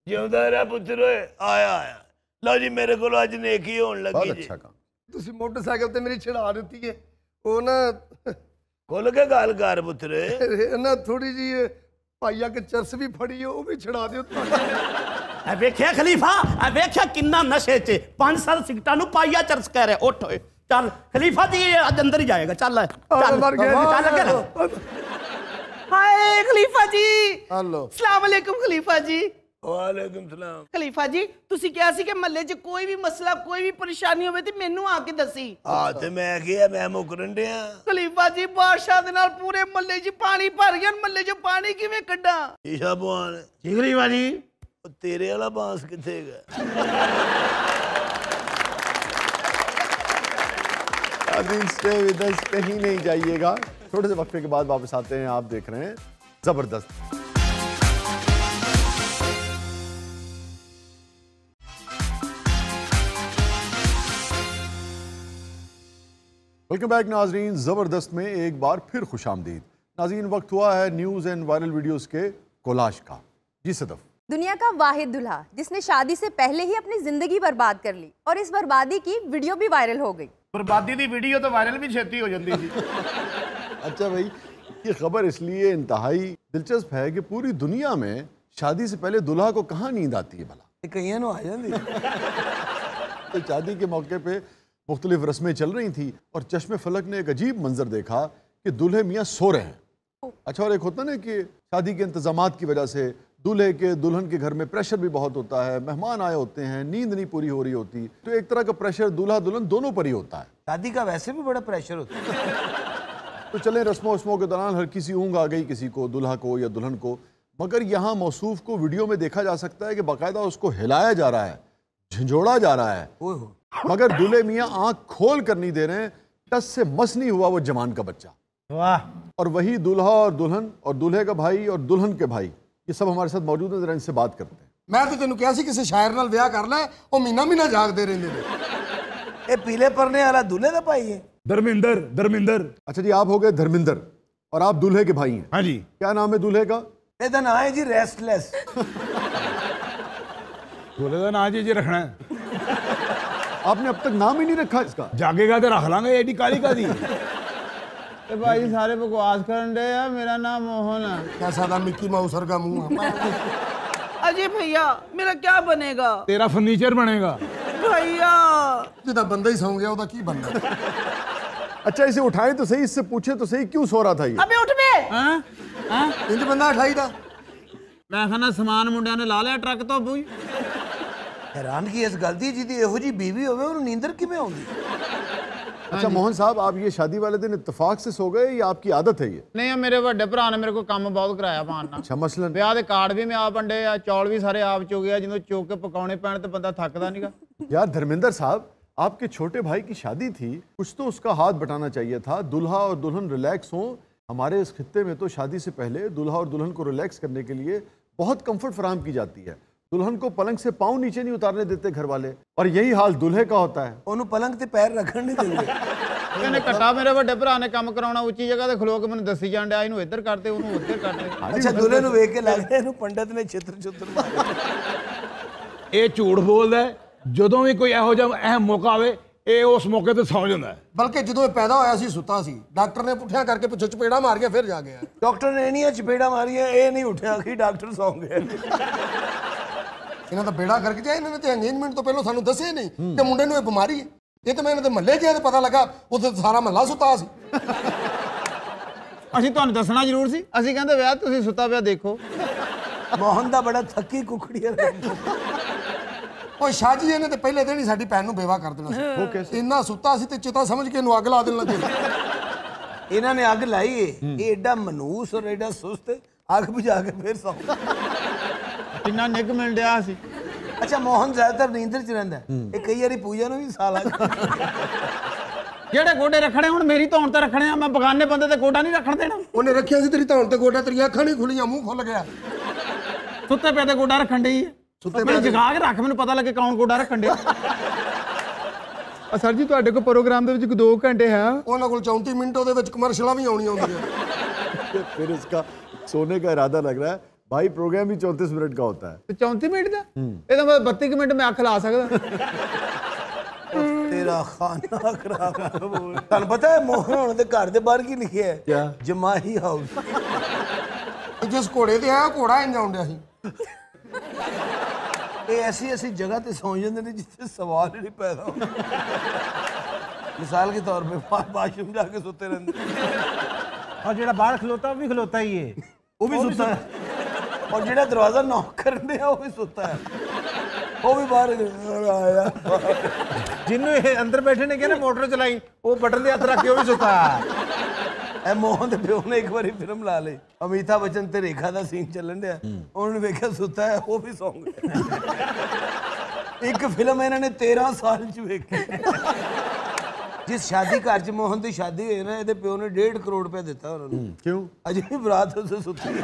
ਜਿਉਂਦਾ ਰਹਿ ਪੁੱਤਰ ਓਏ। ਆਇਆ ਲਓ ਜੀ, ਮੇਰੇ ਕੋਲ ਅੱਜ ਨੇਕੀ ਹੋਣ ਲੱਗੀ बहुत ਜੀ। अच्छा काम। ਤੁਸੀਂ ਮੋਟਰਸਾਈਕਲ ਤੇ ਮੇਰੀ ਛੁਡਾ ਦਿੱਤੀ ਹੈ। ਉਹ ਨਾ खुल के गल कर पुत्रे। ना थोड़ी जी पाइया के चरस भी फड़ी है, वो भी छड़ा दियो। वेख्या खलीफा, वेख्या किन्ना नशे च 5-7 सिगटा नु पाइया चरस कह रहे। उठ ओए चल खलीफा जी आज अंदर ही जाएगा। चल चल हाय खलीफा जी। हेलो अस्सलाम वालेकुम खलीफा जी। वालेकुम सलाम। खलीफा जी ਤੁਸੀਂ ਕਿਹਾ ਸੀ ਕਿ ਮਹੱਲੇ 'ਚ ਕੋਈ ਵੀ ਮਸਲਾ ਕੋਈ ਵੀ ਪਰੇਸ਼ਾਨੀ ਹੋਵੇ ਤੇ ਮੈਨੂੰ ਆ ਕੇ ਦੱਸੀ। ਆ ਤੇ ਮੈਂ ਕਿਹਾ ਮੈਂ ਮੁਕਰਨ ਡਿਆ। ਖਲੀਫਾ ਜੀ ਬਾਦਸ਼ਾਹ ਦੇ ਨਾਲ ਪੂਰੇ ਮਹੱਲੇ 'ਚ ਪਾਣੀ ਭਰ ਗਿਆ, ਮਹੱਲੇ 'ਚ ਪਾਣੀ ਕਿਵੇਂ ਕੱਢਾਂ? ਈਸ਼ਾ ਬਵਾਨ जी खलीफा जी। ਉਹ ਤੇਰੇ ਵਾਲਾ ਬਾਂਸ ਕਿੱਥੇ ਹੈਗਾ? स्टे विद अस, कहीं नहीं जाइएगा। थोड़े से वक्फे के बाद वापस आते हैं। आप देख रहे हैं जबरदस्त। वेलकम बैक नाजरीन। जबरदस्त में एक बार फिर खुशामदीद। नाजरीन, वक्त हुआ है न्यूज़ एंड वायरल वीडियोस के कोलाश का। जी सदफ। दुनिया का वाहिद दुल्हा जिसने शादी से पहले ही अपनी जिंदगी बर्बाद कर ली और इस बर्बादी की वीडियो भी वायरल हो गई। बर्बादी दी वीडियो तो वायरल भी छेती हो जाती थी। अच्छा भाई, ये खबर इसलिए इंतहाई दिलचस्प है कि पूरी दुनिया में शादी से पहले दुल्हा को कहाँ नींद आती है भला। कईयां नूं आ जांदी। तो शादी के मौके पे मुख्तलिफ रस्में चल रही थी और चश्मे फलक ने एक अजीब मंजर देखा कि दूल्हे मियाँ सो रहे हैं। अच्छा, और एक होता ना कि शादी के इंतजामात की वजह से दूल्हे के दुल्हन के घर में प्रेशर भी बहुत होता है, मेहमान आए होते हैं, नींद नहीं पूरी हो रही होती, तो एक तरह का प्रेशर दूल्हा दुल्हन दोनों पर ही होता है। शादी का वैसे भी बड़ा प्रेशर होता है। तो चले रस्मों वस्मों के दौरान हर किसी ऊँग आ गई किसी को, दूल्हा को या दुल्हन को, मगर यहाँ मौसूफ को वीडियो में देखा जा सकता है कि बाकायदा उसको हिलाया जा रहा है, झंझोड़ा जा रहा है, मगर दूल्हे मियाँ आंख खोल कर नहीं दे रहे हैं। टस से मस नहीं हुआ वो जवान का बच्चा। वाह। और वही दूल्हा और दुल्हन और दूल्हे का भाई और दुल्हन के भाई, ये सब हमारे साथ मौजूद हैं। जरा इनसे बात करते हैं। मैं तो तेन कहा किसी शायर नाल ब्याह कर ले, वो महीना महीना जागते रहते ने। ये पीले परने वाला दूल्हे का भाई है। धर्मिंदर। अच्छा जी, आप हो गए धर्मिंदर और आप दूल्हे के भाई हैं। हाँ जी। क्या नाम है दूल्हे का? ਇਹਦਾ ਨਾਂ ਹੈ ਜੀ ਰੈਸਟਲੈਸ। दूल्हे का नाम जी रखना है। आपने अब तक नाम ही नहीं रखा इसका? जागेगा तो रख लांगे, एडी काली का दी। भाई सारे बकवास करन दे यार, मेरा नाम मोहन है। कैसा था मिक्की माउसर का मुंह। अजय भैया मेरा क्या बनेगा? तेरा फर्नीचर बनेगा। भैया जिदा बंदा ही सौ गया ਉਹਦਾ ਕੀ बनना। अच्छा, इसे उठाए तो सही, इससे पूछे तो सही, क्यों सो रहा था ये? अबे उठ बे। इंज बंदा उठाई दा। मैं कहना समान मुंडिया ने ला लिया ट्रक तो बूई। हैरान की इस गल दी ਜਿਹਦੀ ਇਹੋ ਜੀ बीवी ਹੋਵੇ ਉਹਨੂੰ ਨੀਂਦਰ ਕਿਵੇਂ ਆਉਂਦੀ? अच्छा मोहन साहब, आप ये शादी वाले दिन इत्तेफाक से सो गए या आपकी आदत है ये? नहीं, मेरे बड़े भरा ने मेरे को काम बहुत कराया पाना। अच्छा, मसलन ਵਿਆਹ ਦੇ ਕਾਰਡ ਵੀ ਮੈਂ ਆਪ ਵੰਡੇ ਆ, ਚੌਲ ਵੀ ਸਾਰੇ ਆਪ ਚੁਗੇ ਆ, ਜਦੋਂ ਚੁੱਕ ਕੇ ਪਕਾਉਣੇ ਪੈਣ ਤੇ ਬੰਦਾ ਥੱਕਦਾ ਨਹੀਂਗਾ। यार धर्मेंद्र साहब, आपके छोटे भाई की शादी थी, कुछ तो उसका हाथ बटाना चाहिए था। दूल्हा और दुल्हन रिलैक्स हों। हमारे इस खित्ते में तो शादी से पहले दूल्हा और दुल्हन को रिलैक्स करने के लिए बहुत कंफर्ट फराहम की जाती है। दुल्हन को पलंग से पाँव नीचे नहीं उतारने देते घर वाले, और यही हाल दूल्हे का होता है। ਉਹਨੂੰ ਪਲੰਗ ਤੇ ਪੈਰ ਰੱਖਣ ਨਹੀਂ ਦਿੰਦੇ। ਕਹਿੰਦੇ ਘੱਟਾ ਮੇਰੇ ਵੱਡੇ ਭਰਾ ਨੇ ਕੰਮ ਕਰਾਉਣਾ ਉੱਚੀ ਜਗ੍ਹਾ ਤੇ ਖਲੋ ਕੇ ਮੈਨੂੰ ਦੱਸੀ ਜਾਣ ਡਿਆ, ਇਹਨੂੰ ਇੱਧਰ ਕਰਦੇ ਉਹਨੂੰ ਉੱਧਰ ਕਰਦੇ। ਅੱਛਾ, ਦੁल्हे ਨੂੰ ਵੇਖ ਕੇ ਲੱਗਦਾ ਇਹਨੂੰ ਪੰਡਤ ਨੇ ਛਿੱਤਰ ਮਾਰੇ। ਇਹ ਝੂਠ ਬੋਲਦਾ ਹੈ। ਜਦੋਂ ਵੀ ਕੋਈ ਇਹੋ ਜਿਹਾ ਅਹਿਮ ਮੌਕਾ ਆਵੇ, ਇਹ ਉਸ ਮੌਕੇ ਤੇ ਸੌਂ ਜਾਂਦਾ ਹੈ। ਬਲਕਿ ਜਦੋਂ ਇਹ ਪੈਦਾ ਹੋਇਆ ਸੀ ਸੁੱਤਾ ਸੀ, ਡਾਕਟਰ ਨੇ ਪੁੱਠਿਆ ਕਰਕੇ ਪਿੱਛੇ ਚਪੇੜਾ ਮਾਰ ਕੇ ਫਿਰ ਜਾ ਗਿਆ। ਡਾਕਟਰ ਨੇ ਇੰਨੀਆਂ ਚਪੇੜਾਂ ਮਾਰੀਆਂ, ਇਹ ਨਹੀਂ ਉੱਠਿਆ ਕਿ ਡਾਕਟਰ ਸੌਂ ਗਏ। ਇਹਨਾਂ ਦਾ ਬੇੜਾ ਕਰਕੇ ਜਾਏ। ਇਹਨਾਂ ਨੇ ਤੇ ਅੰਗੇਜਮੈਂਟ ਤੋਂ ਪਹਿਲਾਂ ਸਾਨੂੰ ਦੱਸਿਆ ਨਹੀਂ ਕਿ ਮੁੰਡੇ ਨੂੰ ਇਹ ਬਿਮਾਰੀ ਹੈ। ਇਹ ਤਾਂ ਮੈਂ ਇਹਨਾਂ ਦੇ ਮਹੱਲੇ ਗਿਆ ਤੇ ਪਤਾ ਲੱਗਾ ਉੱਥੇ ਸਾਰਾ ਮਹੱਲਾ ਸੁੱਤਾ ਸੀ। ਅਸੀਂ ਤੁਹਾਨੂੰ ਦੱਸਣਾ ਜ਼ਰੂਰ ਸੀ। ਅਸੀਂ ਕਹਿੰਦੇ ਵਿਆਹ ਤੁਸੀਂ ਸੁੱਤਾ ਪਿਆ ਦੇਖੋ। ਮੋਹਨ ਦਾ ਬੜਾ ਥੱਕੀ ਕੁਕੜੀ ਹੈ। ਉਹ ਸ਼ਾਹ ਜੀ ਇਹਨੇ ਤੇ ਪਹਿਲੇ ਦਿਨ ਹੀ ਸਾਡੀ ਭੈਣ ਨੂੰ ਬੇਵਾ ਕਰ ਦੇਣਾ ਸੀ। ਉਹ ਕਿਸ ਇੰਨਾ ਸੁੱਤਾ ਸੀ ਤੇ ਚਿਤਾ ਸਮਝ ਕੇ ਇਹਨੂੰ ਅੱਗ ਲਾ ਦੇਣ ਲੱਗੇ। ਇਹਨਾਂ ਨੇ ਅੱਗ ਲਾਈ ਏ। ਇਹ ਐਡਾ ਮਨੂਸ ਔਰ ਐਡਾ ਸੁਸਤ, ਅੱਗ ਬੁਝਾ ਕੇ ਫਿਰ ਸੌਂ। ਕਿੰਨਾ ਨਿੱਘ ਮਿਲ ਡਿਆ ਸੀ। ਅੱਛਾ, ਮੋਹਨ ਜ਼ਿਆਦਾਤਰ ਨੀਂਦਰ ਚ ਰਹਿੰਦਾ। ਇਹ ਕਈ ਵਾਰੀ ਪੂਜਾ ਨੂੰ ਵੀ ਸਾਲਾ ਜਿਹੜੇ ਗੋਡੇ ਰੱਖਣੇ ਹੁਣ ਮੇਰੀ ਧੌਣ ਤੇ ਰੱਖਣੇ ਆ, ਮੈਂ ਬਗਾਨੇ ਬੰਦੇ ਤੇ ਗੋਡਾ ਨਹੀਂ ਰੱਖਣ ਦੇਣਾ। ਉਹਨੇ ਰੱਖਿਆ ਸੀ ਤੇਰੀ ਧੌਣ ਤੇ ਗੋਡਾ, ਤੇਰੀਆਂ ਅੱਖਾਂ ਨਹੀਂ ਖੁੱਲੀਆਂ, ਮੂੰਹ ਖੁੱਲ ਗਿਆ। ਸੁੱਤੇ ਪਏ ਤੇ ਗੋਡਾ ਰੱਖਣ ਡਈ ਹੈ। ਸੁੱਤੇ ਮੈਨੂੰ ਜਗਾ ਕੇ ਰੱਖ, ਮੈਨੂੰ ਪਤਾ ਲੱਗੇ ਕੌਣ ਗੋਡਾ ਰੱਖਣ ਡਿਆ। ਸਰ ਜੀ ਤੁਹਾਡੇ ਕੋਲ ਪ੍ਰੋਗਰਾਮ ਦੇ ਵਿੱਚ 2 ਘੰਟੇ ਹੈ। ਉਹਨਾਂ ਕੋਲ 34 ਮਿੰਟ ਉਹਦੇ ਵਿੱਚ ਕਮਰਸ਼ਲਾਂ ਵੀ ਆਉਣੀਆਂ ਹੁੰਦੀਆਂ। फिर इसका सोने का इरादा लग रहा है। भाई प्रोग्राम ही 34 मिनट का होता है। ਤੇ 34 ਮਿੰਟ ਦਾ ਇਹਦਾ ਮਤਲਬ 32 ਮਿੰਟ ਮੈਂ ਅੱਖ ਲਾ ਸਕਦਾ। तेरा खाना खराब। तुहानू पता है मोहन होने दे घर दे बाहर की लिखिया है? क्या? जमाही हाउस। जिस घोड़े ते आया घोड़ा इंज आउंदा सी। ये ऐसी ऐसी जगह ते सौ जाते हैं जिससे सवाल ही नहीं पैदा होता। मिसाल के तौर पे बाथरूम जाके सोते रहते, और जेड़ा बाहर खलोता वो भी खलोता ही है, वो भी सोता है, और जेड़ा दरवाजा नॉक करने है वो भी सोता है, वो भी बाहर आया। जिन्होंने अंदर बैठे ने क्या मोटर चलाई वो बटन दे हाथ रख के वो भी सोता है। ए मोहन दे प्यो ने एक बारी फिल्म ला ली, अमिताभ बच्चन ते रेखा दा सीन चलन दिया, उन्होंने देखा सुता है वो भी सौ गया। एक फिल्म इन्होंने 13 साल च वेखी। जिस शादी घर च मोहन की शादी हुई ना, ये प्यो ने 1.5 करोड़ रुपया दिता उन्होंने। क्यों? अजे भी बरात उसे सुती है।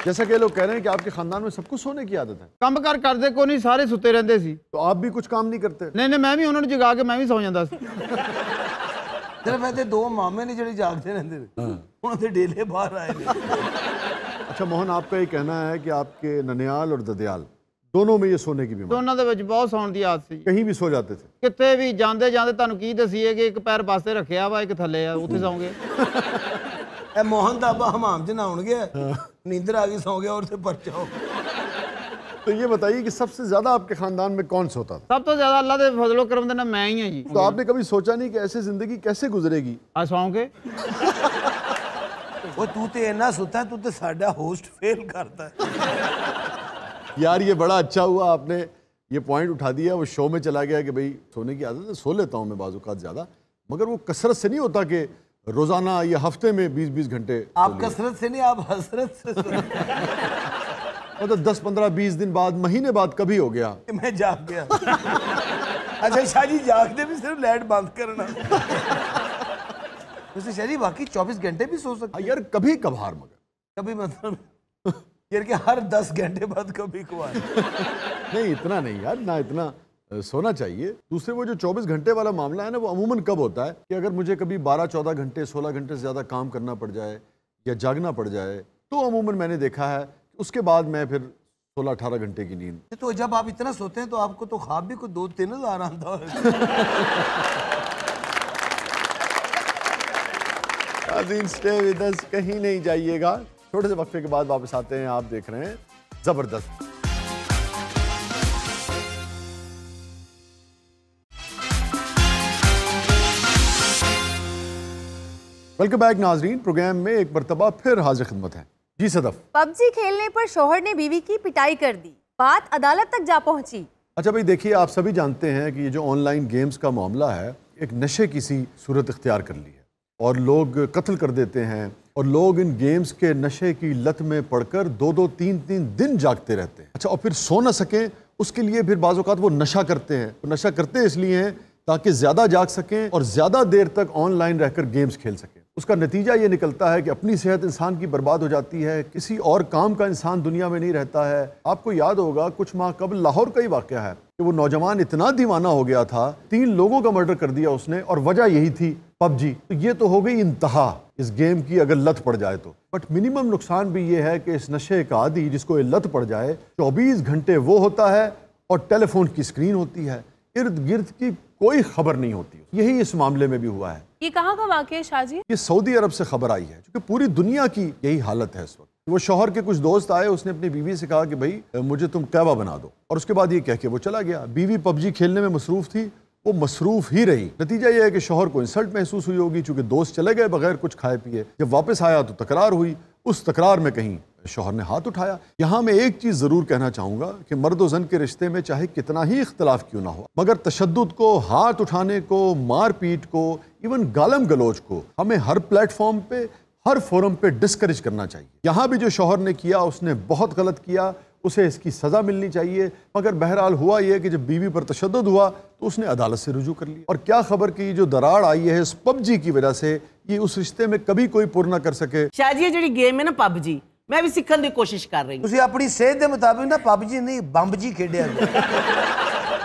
जैसा कि लोग कह रहे हैं कि आपके खानदान में सबको सोने की आदत है। ਕੰਮ ਕਾਰ ਕਰਦੇ ਕੋਈ ਨਹੀਂ, ਸਾਰੇ ਸੁੱਤੇ ਰਹਿੰਦੇ ਸੀ। तो आप भी कुछ काम नहीं करते? ਨਹੀਂ ਨਹੀਂ, ਮੈਂ ਵੀ ਉਹਨਾਂ ਨੂੰ ਜਗਾ ਕੇ ਮੈਂ ਵੀ ਸੌ ਜਾਂਦਾ ਸੀ। सिर्फ ऐसे 2 मामे ने जो जागते रहते हैं, उन्होंने डेले बाहर आए ने। अच्छा मोहन, आपका ये कहना है कि आपके ननियाल और ददियाल दोनों में ये सोने की बीमारी? ਦੋਨਾਂ ਦੇ ਵਿੱਚ ਬਹੁਤ ਸੌਣ ਦੀ ਆਦਤ ਸੀ। कहीं भी सो जाते थे? ਕਿਤੇ ਵੀ ਜਾਂਦੇ ਜਾਂਦੇ ਤੁਹਾਨੂੰ ਕੀ ਦਸੀਏ ਕਿ ਇੱਕ ਪੈਰ ਪਾਸੇ ਰੱਖਿਆ ਵਾ, ਇੱਕ ਥੱਲੇ ਆ, ਉੱਥੇ ਸੌਂਗੇ। ए मोहन दा अब्बा हमाम च नहाउण गया, नींदर आ गई, सौ गया और से परचा हो। तो ये बताइए कि सबसे ज्यादा आपके खानदान में कौन सोता था? ਸਭ ਤੋਂ ਜ਼ਿਆਦਾ ਅੱਲਾ ਦੇ ਫਜ਼ਲੋ ਕਰਮ ਦੇ ਨਾਲ ਮੈਂ ਹੀ ਹਾਂ ਜੀ। तो आपने कभी सोचा नहीं कि ऐसे जिंदगी कैसे गुजरेगी? ਆ ਸੌਂ ਕੇ वो तू ते इन्ना सुता है, तू ते साडा होस्ट फेल करता है। यार ये बड़ा अच्छा हुआ आपने ये पॉइंट उठा दिया, वो शो में चला गया कि भाई सोने की आदत है, सो लेता हूँ मैं बाज़ औक़ात ज़्यादा, मगर वो कसरत से नहीं होता कि रोज़ाना या हफ्ते में 20-20 घंटे। आप कसरत से नहीं, आप हसरत से मतलब 10-15-20 दिन बाद, महीने बाद कभी हो गया मैं जाग गया। अच्छा शाह जी, जागते भी सिर्फ लाइट बंद करना। वैसे शाह जी बाकी 24 घंटे भी सो सकते यार, कभी कभार, मगर कभी मतलब यार कि हर 10 घंटे बाद कभी कभार। नहीं इतना नहीं यार, ना इतना सोना चाहिए। दूसरे वो जो 24 घंटे वाला मामला है ना, वो अमूमन कब होता है कि अगर मुझे कभी 12-14 घंटे 16 घंटे से ज़्यादा काम करना पड़ जाए या जागना पड़ जाए, तो अमूमन मैंने देखा है उसके बाद मैं फिर 16-18 घंटे की नींद। तो जब आप इतना सोते हैं तो आपको तो ख्वाब भी कुछ 2-3 हज़ार आता है। स्टे विद अस, कहीं नहीं जाइएगा, छोटे से वक्फे के बाद वापस आते हैं। आप देख रहे हैं जबरदस्त। वेलकम बैक नाजरीन, प्रोग्राम में एक मरतबा फिर हाजिर खिदमत है। जी सदफ। पबजी खेलने पर शौहर ने बीवी की पिटाई कर दी, बात अदालत तक जा पहुंची। अच्छा भाई देखिए, आप सभी जानते हैं कि ये जो ऑनलाइन गेम्स का मामला है, एक नशे की सी सूरत इख्तियार कर ली है और लोग कत्ल कर देते हैं, और लोग इन गेम्स के नशे की लत में पड़कर 2-2, 3-3 दिन जागते रहते हैं। अच्छा, और फिर सो ना सकें उसके लिए फिर बाज़ औक़ात वो नशा करते हैं। तो नशा करते इसलिए हैं ताकि ज़्यादा जाग सकें और ज़्यादा देर तक ऑनलाइन रहकर गेम्स खेल सकें। उसका नतीजा ये निकलता है कि अपनी सेहत इंसान की बर्बाद हो जाती है, किसी और काम का इंसान दुनिया में नहीं रहता है। आपको याद होगा कुछ माह कबल लाहौर का ही वाक़या है कि वो नौजवान इतना दीवाना हो गया था, 3 लोगों का मर्डर कर दिया उसने, और वजह यही थी पबजी। तो ये तो हो गई इंतहा इस गेम की अगर लत पड़ जाए तो। बट मिनिमम नुकसान भी ये है कि इस नशे का आदी जिसको ये लत पड़ जाए, 24 घंटे वो होता है और टेलीफोन की स्क्रीन होती है, इर्द गिर्द की कोई खबर नहीं होती। यही इस मामले में भी हुआ है। ये कहाँ का वाक़या है शाह जी? ये सऊदी अरब से खबर आई है, क्योंकि पूरी दुनिया की यही हालत है इस वक्त। वो शौहर के कुछ दोस्त आए, उसने अपनी बीवी से कहा कि भाई मुझे तुम कैबा बना दो, और उसके बाद ये कह के वो चला गया। बीवी पबजी खेलने में मसरूफ थी, वो मसरूफ ही रही। नतीजा ये है कि शौहर को इंसल्ट महसूस हुई होगी, चूंकि दोस्त चले गए बगैर कुछ खाए पिए। जब वापस आया तो तकरार हुई, उस तकरार में कहीं शौहर ने हाथ उठाया। यहाँ मैं एक चीज़ ज़रूर कहना चाहूँगा कि मर्द और ज़न के रिश्ते में चाहे कितना ही इख्तलाफ क्यों ना हो, मगर तशद्दुद को, हाथ उठाने को, मार पीट को, इवन गालम गलोच को हमें हर प्लेटफॉर्म पे, हर फोरम पे डिस्करेज करना चाहिए। यहाँ भी जो शौहर ने किया उसने बहुत गलत किया, उसे इसकी सज़ा मिलनी चाहिए। मगर बहरहाल हुआ यह कि जब बीवी पर तशद्दुद हुआ तो उसने अदालत से रुजू कर लिया। और क्या खबर कि जो दरार आई है इस पबजी की वजह से, ये उस रिश्ते में कभी कोई पुर ना कर सके। शाह जी जी गेम है ना पबजी, मैं भी सीखने की कोशिश कर रही हूँ। तुसी अपनी सेहत के मुताबिक ना पबजी नहीं बम्बजी खेडिया।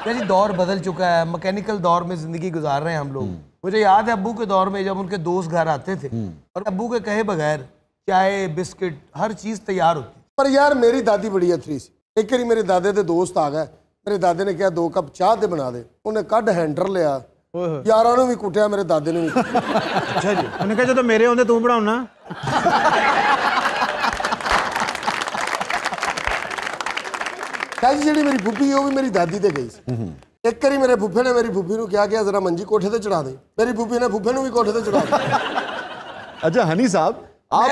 जी दौर बदल चुका है, मैकेनिकल दौर में जिंदगी गुजार रहे हैं हम लोग। मुझे याद है अब्बू के दौर में जब उनके दोस्त घर आते थे और अब्बू के कहे बगैर चाय बिस्किट हर चीज तैयार होती। पर यार मेरी दादी बड़ी अथरी सी, एक बारी मेरे दादे दे दोस्त आ गए, मेरे दादे ने कहा 2 कप चाह दे बना दे, उन्हें कड हैंडर लिया, यारां नूं भी कुटिया, मेरे दादे ने भी। अच्छा जी, उन्हें कहा जो मेरे आंदे तू बनाउना। जी जी मेरी फुफी है वो भी मेरी दादी ते गई सी। एक बारी मेरे फुफे ने मेरी फुफी नूं क्या किया, जरा मंजी कोठे ते चढ़ा दे, मेरी फुफी ने फुफे नूं भी कोठे ते चढ़ा दिया। अच्छा हनी साहब, आप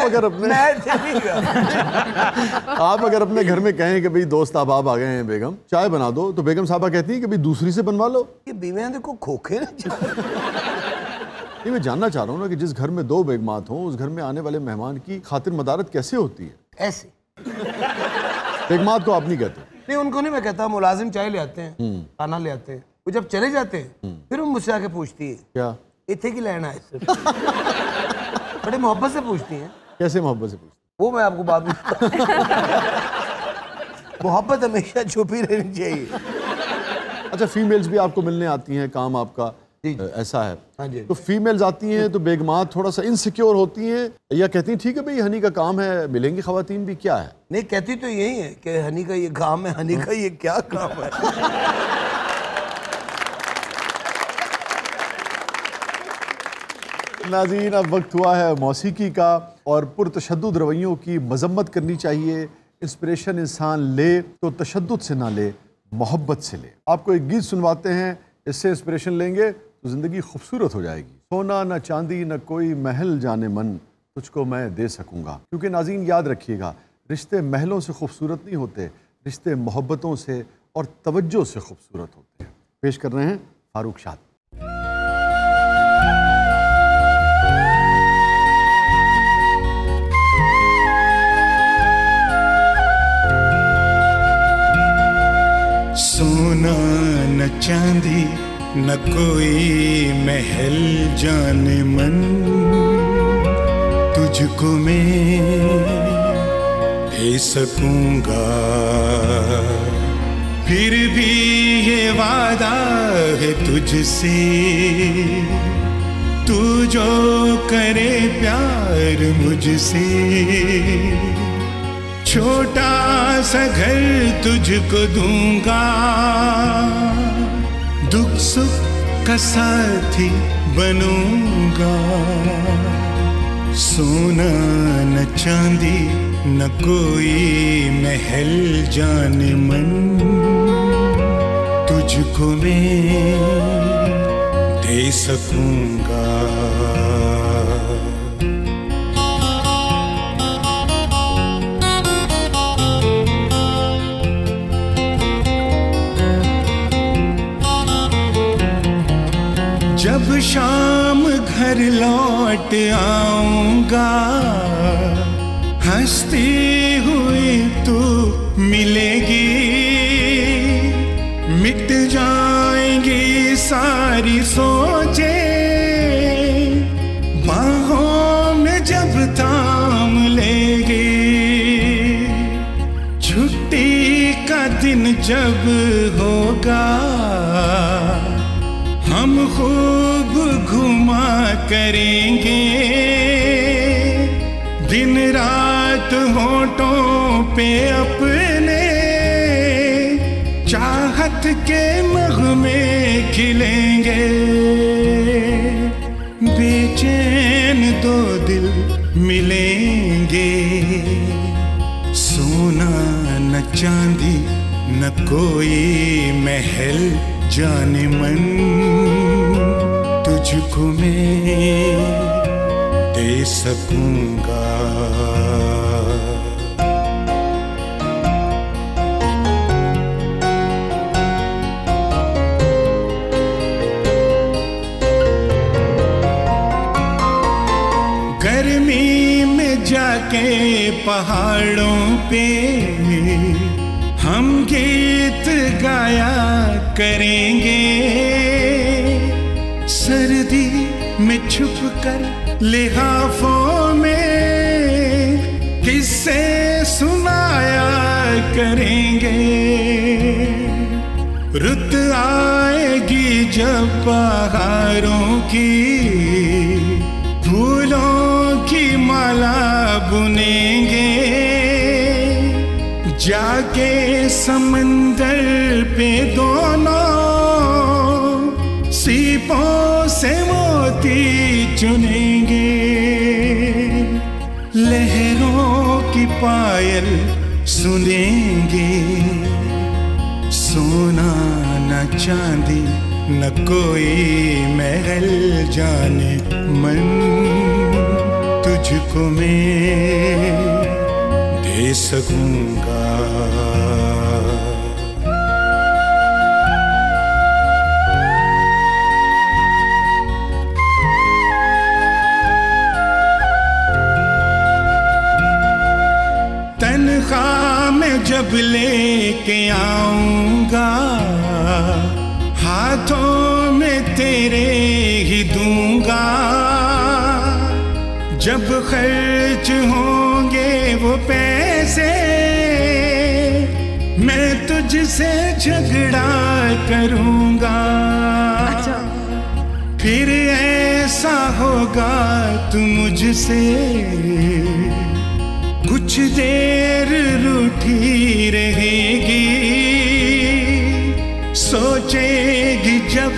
अगर अपने घर में कहें कि भाई दोस्त आप आ गए हैं, बेगम चाय बना दो, तो बेगम साहबा कहती है कि भाई दूसरी से बनवा लो। ये बीवियां देखो खोखे नहीं, मैं जानना चाह रहा हूँ ना कि जिस घर में 2 बेगमात हों, उस घर में आने वाले मेहमान की खातिर मदारत कैसे होती है? ऐसे बेगमात को आप नहीं कहते? नहीं, उनको नहीं मैं कहता। मुलाजिम चाय ले आते हैं, खाना ले आते हैं, वो जब चले जाते हैं फिर वो मुझसे आके पूछती है क्या इतने की लेना है। बड़े मोहब्बत से पूछती हैं। कैसे मोहब्बत से पूछती? वो मैं आपको बात मोहब्बत हमेशा छुपी रहनी चाहिए। अच्छा, फीमेल्स भी आपको मिलने आती हैं, काम आपका ऐसा है? हाँ जी। तो फीमेल्स आती हैं तो बेगमात थोड़ा सा इनसिक्योर होती हैं या कहती हैं ठीक है भाई हनी का काम है, मिलेंगी खवातीन भी? क्या है? नहीं, कहती तो यही है कि हनी का ये काम है, हनी का ये क्या काम है। नाज़रीन, अब वक्त हुआ है मौसीकी का, और पुरतशद्दुद रवैयों की मजम्मत करनी चाहिए। इंस्पिरेशन इंसान ले तो तशद्दुद से ना ले, मोहब्बत से ले। आपको एक गीत सुनवाते हैं, इससे इंस्पिरेशन लेंगे तो ज़िंदगी खूबसूरत हो जाएगी। सोना न चांदी न कोई महल जाने मन, तुझको मैं दे सकूँगा। क्योंकि नाज़रीन याद रखिएगा, रिश्ते महलों से खूबसूरत नहीं होते, रिश्ते मोहब्बतों से और तवज्जो से खूबसूरत होते हैं। पेश कर रहे हैं फारूक शाद। सोना न चांदी न कोई महल जाने मन, तुझको मैं दे सकूंगा। फिर भी ये वादा है तुझसे, तू जो करे प्यार मुझसे, छोटा सा घर तुझको दूंगा, दुख सुख का साथी बनूंगा। सोना न चांदी न कोई महल जाने मन, तुझको मैं दे सकूंगा। जब शाम घर लौट आऊंगा, हंसती हुई तू मिलेगी, मिट जाएंगी सारी सोचे, बाहों में जब थाम लेगी। छुट्टी का दिन जब होगा, हम खूब घुमा करेंगे, दिन रात होठों पे अपने चाहत के नगमे खिलेंगे। बेचैन 2 दिल मिलेंगे, सोना न चांदी न कोई महल जाने मन, तुझको मैं दे सकूंगा। गर्मी में जाके पहाड़ों पे हम गीत गाया करेंगे, सर्दी में छुपकर लिहाफों में किस्से सुनाया करेंगे। रुत आएगी जब बहारों की, फूलों की माला बुनेंगे, जाके समंदर पे दोनों सीपों से मोती चुनेंगे, लहरों की पायल सुनेंगे, सोना न चांदी न कोई महल जाने मन, तुझको मैं दे सकूंगा। तन्ख्वाह में जब लेके आऊंगा, हाथों में तेरे ही दूंगा, जब खर्च होंगे वो पैसे मैं तुझसे झगड़ा करूंगा। फिर ऐसा होगा तू मुझसे कुछ देर रूठी रहेगी, सोचेगी जब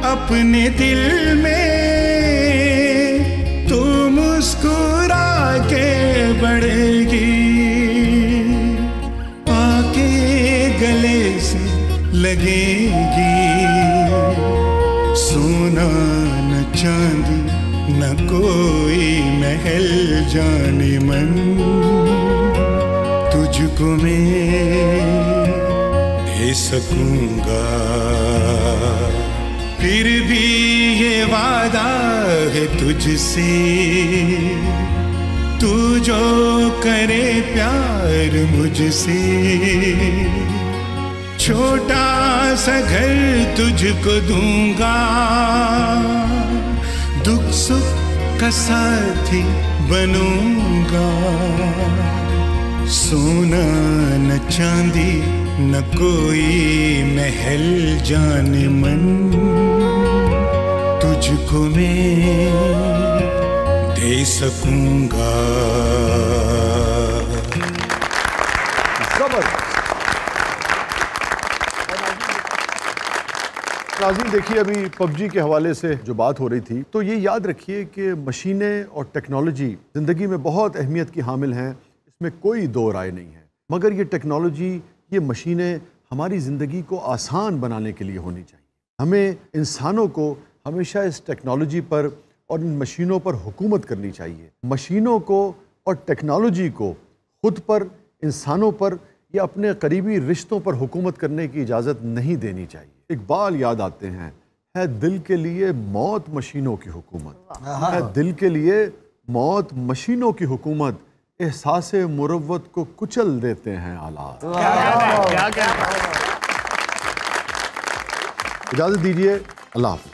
अपने दिल में तू मुस्कुरा के बढ़ेगी, आके गले से लगेगी, सोना न चांदी न कोई महल जाने मन, तुझको मैं दे सकूंगा। फिर भी ये वादा है तुझसे, तू जो करे प्यार मुझसे, छोटा सा घर तुझको दूंगा, दुख सुख का साथी बनूंगा, सोना न चांदी न कोई महल जाने मन, तुझको मैं दे सकूंगा। नाज़रीन देखिए, अभी पबजी के हवाले से जो बात हो रही थी, तो ये याद रखिए कि मशीनें और टेक्नोलॉजी ज़िंदगी में बहुत अहमियत की हामिल हैं, इसमें कोई दो राय नहीं है। मगर ये टेक्नोलॉजी, ये मशीनें हमारी ज़िंदगी को आसान बनाने के लिए होनी चाहिए। हमें इंसानों को हमेशा इस टेक्नोलॉजी पर और इन मशीनों पर हुकूमत करनी चाहिए। मशीनों को और टेक्नोलॉजी को खुद पर, इंसानों पर या अपने करीबी रिश्तों पर हुकूमत करने की इजाज़त नहीं देनी चाहिए। इकबाल याद आते हैं, है दिल के लिए मौत मशीनों की हुकूमत, है दिल के लिए मौत मशीनों की हुकूमत, एहसासे मुरव्वत को कुचल देते हैं आलात। इजाज़त दीजिए, अल्लाह हाफ़िज़।